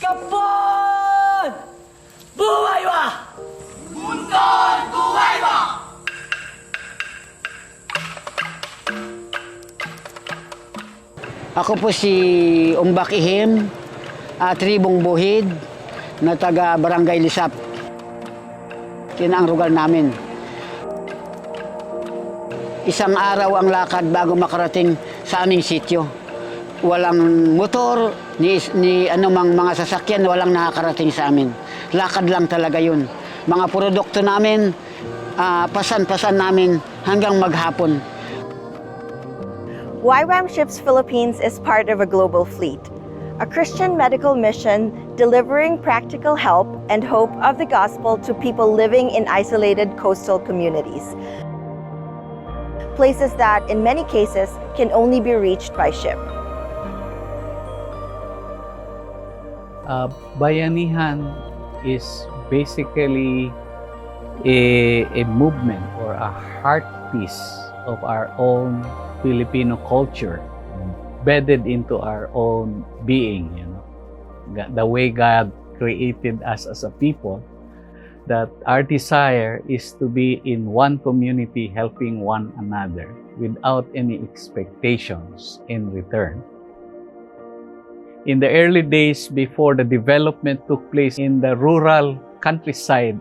Kapon! Buhay wa! Bunton buhay wa! Ako po si Umbak Ihim, tribong Buhid, na taga Barangay Lisap. Yan ang lugar namin. Isang araw ang lakad bago makarating sa aming sityo. Walang motor, ni anumang mga sasakyan, walang nakakarating sa amin. Lakad lang talaga yun. Mga produkto namin, pasan-pasan namin hanggang maghapon. YWAM Ships Philippines is part of a global fleet, a Christian medical mission delivering practical help and hope of the gospel to people living in isolated coastal communities. Places that, in many cases, can only be reached by ship. Bayanihan is basically a movement or a heartpiece of our own Filipino culture, bedded into our own being, the way God created us as a people, that our desire is to be in one community helping one another without any expectations in return. In the early days before the development took place in the rural countryside,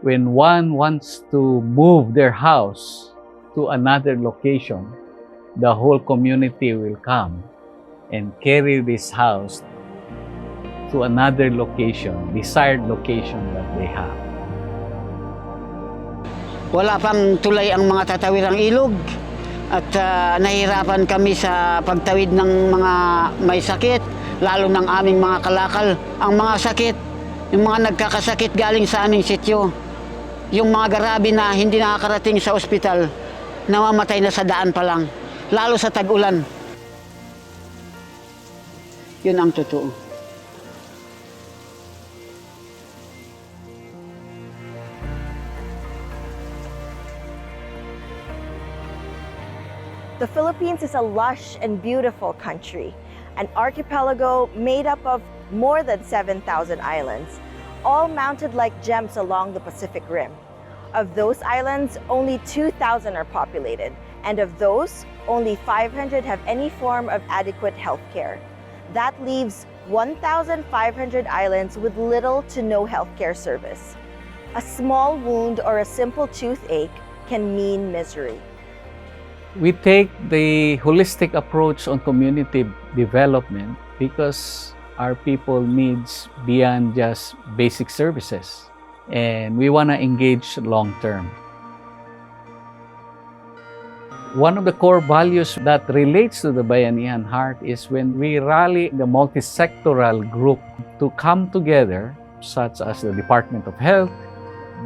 when one wants to move their house to another location, the whole community will come and carry this house to another location, desired location that they have. Wala pang tulay ang mga tatawirang ilog at nahihirapan kami sa pagtawid ng mga may sakit, lalo ng aming mga kalakal. Ang mga sakit, yung mga nagkakasakit galing sa aming sityo, yung mga garabi na hindi nakakarating sa ospital, namamatay na sa daan pa lang, lalo sa tag-ulan. Yun ang totoo. The Philippines is a lush and beautiful country, an archipelago made up of more than 7,000 islands, all mounted like gems along the Pacific Rim. Of those islands, only 2,000 are populated, and of those, only 500 have any form of adequate health care. That leaves 1,500 islands with little to no healthcare service. A small wound or a simple toothache can mean misery. We take the holistic approach on community development because our people needs beyond just basic services. And we want to engage long-term. One of the core values that relates to the Bayanihan heart is when we rally the multi-sectoral group to come together, such as the Department of Health,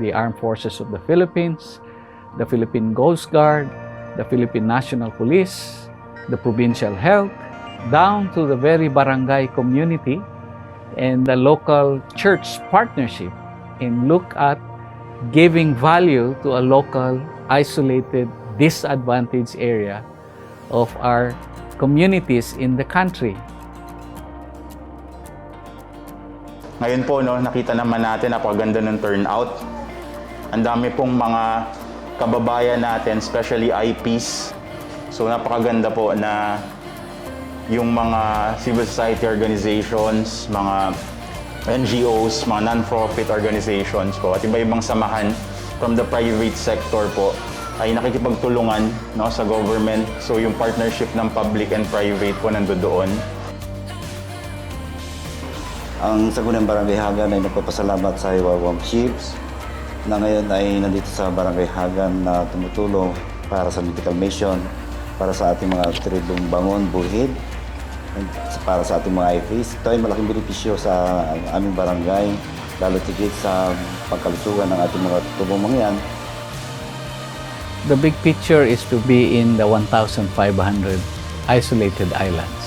the Armed Forces of the Philippines, the Philippine Coast Guard, the Philippine National Police, the Provincial Health, down to the very barangay community and the local church partnership, and look at giving value to a local, isolated, disadvantaged area of our communities in the country. Ngayon po, nakita naman natin napakaganda ng turnout. Ang dami pong mga kababayan natin, especially IPs. So napakaganda po na yung mga civil society organizations, mga NGOs, mga non-profit organizations po, at iba-ibang samahan from the private sector po ay nakikipagtulungan sa government. So yung partnership ng public and private po nandoon. Ang Sangguniang Barangay Hagan ay nagpapasalamat sa YWAM Ships na ngayon ay nandito sa Barangay Hagan na tumutulong para sa medical mission, para sa ating mga tribong Bangon, Buhid, para sa ating mga IFAs. Ito ay malaking benepisyo sa aming barangay, lalo tigit sa pagkalusugan ng ating mga tubong mangyan. The big picture is to be in the 1,500 isolated islands.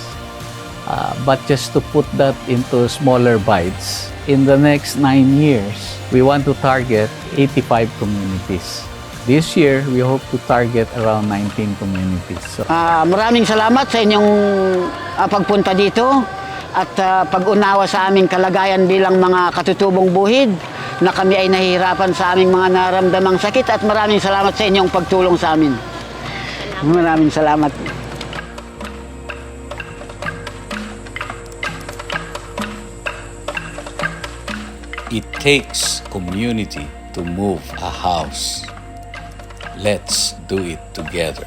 But just to put that into smaller bites, in the next 9 years, we want to target 85 communities. This year, we hope to target around 19 communities. So, Maraming salamat sa inyong pagpunta dito. at pag-unawa sa aming kalagayan bilang mga katutubong buhid na kami ay nahihirapan sa aming mga naramdamang sakit, at maraming salamat sa inyong pagtulong sa amin. Maraming salamat. It takes community to move a house. Let's do it together.